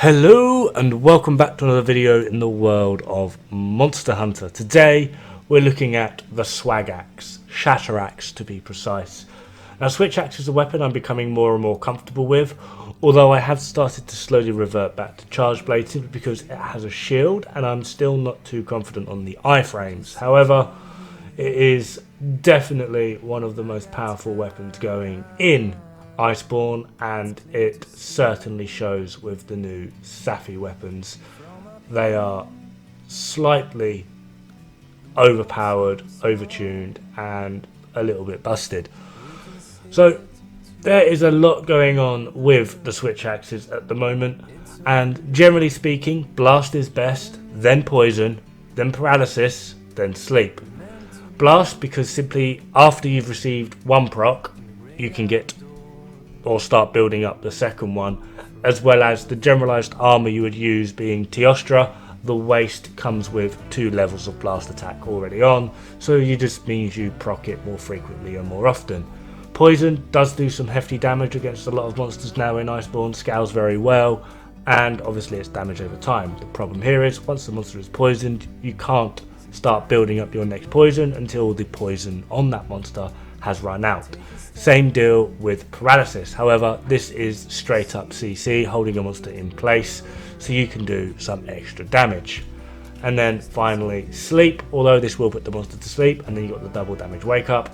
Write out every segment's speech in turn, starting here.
Hello and welcome back to another video in the world of Monster Hunter. Today we're looking at the Swag Axe, Shatteraxe to be precise. Now Switch Axe is a weapon I'm becoming more and more comfortable with, although I have started to slowly revert back to Charge Blade simply because it has a shield and I'm still not too confident on the iframes. However, it is definitely one of the most powerful weapons going in Iceborne, and it certainly shows with the new Safi weapons. They are slightly overpowered, overtuned, and a little bit busted. So there is a lot going on with the Switch Axes at the moment, and generally speaking, Blast is best, then Poison, then Paralysis, then Sleep. Blast because simply after you've received one proc, you can get or start building up the second one, as well as the generalized armor you would use being Teostra. The waist comes with 2 levels of blast attack already on, so it just means you proc it more frequently and more often. Poison does do some hefty damage against a lot of monsters now in Iceborne, scales very well, and obviously it's damage over time. The problem here is once the monster is poisoned, you can't start building up your next poison until the poison on that monster has run out. Same deal with Paralysis, however this is straight up CC, holding a monster in place so you can do some extra damage. And then finally Sleep, although this will put the monster to sleep, and then you've got the double damage wake up.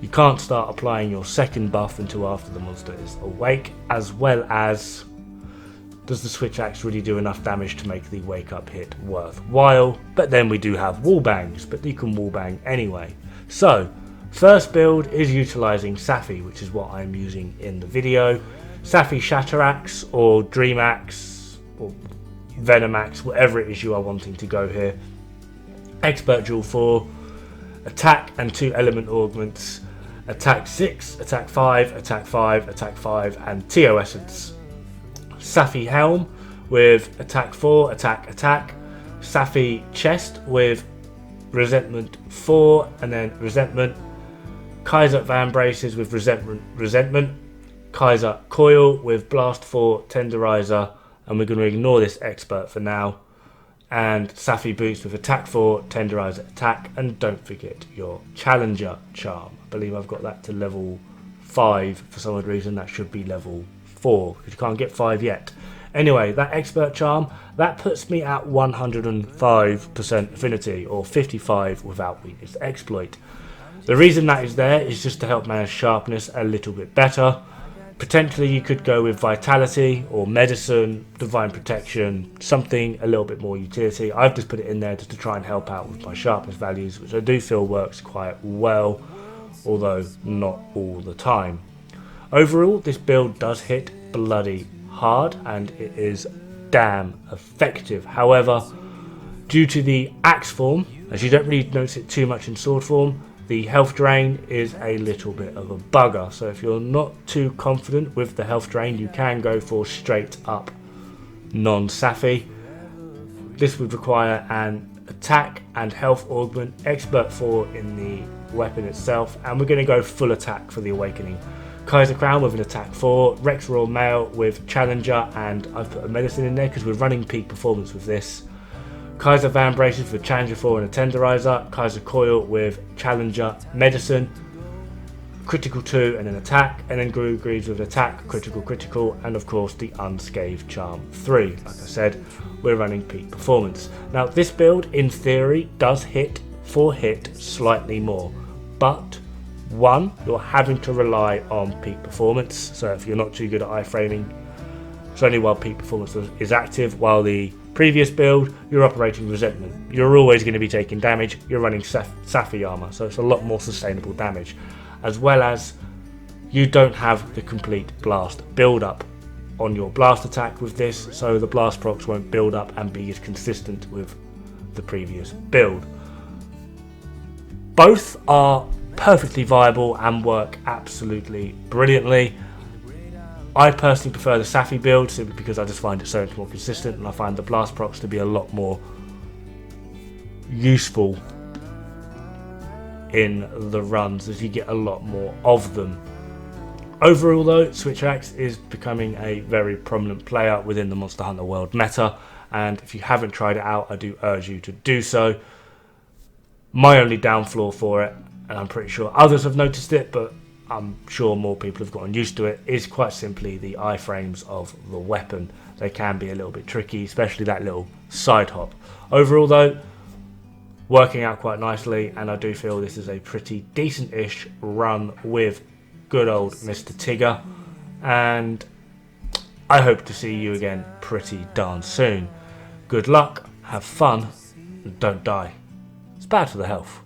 You can't start applying your second buff until after the monster is awake, as well as does the Switch Axe really do enough damage to make the wake up hit worthwhile. But then we do have wall bangs, but you can wall bang anyway. So first build is utilising Safi, which is what I'm using in the video. Safi Shatteraxe or Dream Axe or Venom Axe, whatever it is you are wanting to go here. Expert Duel 4, attack and 2 element augments, attack 6, attack 5, attack 5, attack 5 and TO Essence. Safi Helm with attack 4, attack, attack. Safi Chest with resentment 4 and then resentment. Kaiser Van Braces with resentment, Kaiser Coil with blast 4, tenderizer, and we're going to ignore this expert for now, and Safi Boots with attack 4, tenderizer, attack, and don't forget your challenger charm. I believe I've got that to level 5 for some odd reason. That should be level 4 because you can't get 5 yet. Anyway, that expert charm, that puts me at 105% affinity, or 55 without weakness exploit. The reason that is there is just to help manage sharpness a little bit better. Potentially you could go with Vitality or Medicine, Divine Protection, something a little bit more utility. I've just put it in there just to try and help out with my sharpness values, which I do feel works quite well, although not all the time. Overall, this build does hit bloody hard and it is damn effective. However, due to the axe form, as you don't really notice it too much in sword form, the health drain is a little bit of a bugger. So if you're not too confident with the health drain, you can go for straight up non-Safi. This would require an attack and health augment, expert 4 in the weapon itself, and we're going to go full attack for the awakening. Kaiser Crown with an attack 4, Rex Royal Mail with challenger, and I've put a medicine in there because we're running peak performance with this. Kaiser Van Braces with challenger 4 and a tenderizer, Kaiser Coil with challenger, medicine, critical 2 and an attack, and then Guru Greaves with attack, critical, and of course the unscathed charm 3. Like I said, we're running peak performance. Now this build in theory does hit for hit slightly more, but one, you're having to rely on peak performance. So if you're not too good at iframing, it's only while peak performance is active, while the previous build, you're operating resentment. You're always going to be taking damage. You're running Safi armor, so it's a lot more sustainable damage. As well as you don't have the complete blast build up on your blast attack with this, so the blast procs won't build up and be as consistent with the previous build. Both are perfectly viable and work absolutely brilliantly. I personally prefer the Safi build simply because I just find it so much more consistent, and I find the blast procs to be a lot more useful in the runs as you get a lot more of them. Overall though, Switcheraxe is becoming a very prominent player within the Monster Hunter World meta, and if you haven't tried it out, I do urge you to do so. My only downfall for it, and I'm pretty sure others have noticed it, but I'm sure more people have gotten used to it, is quite simply the iframes of the weapon. They can be a little bit tricky, especially that little side hop. Overall though, working out quite nicely, and I do feel this is a pretty decent-ish run with good old Mr. Tigger, and I hope to see you again pretty darn soon. Good luck, have fun, and don't die. It's bad for the health.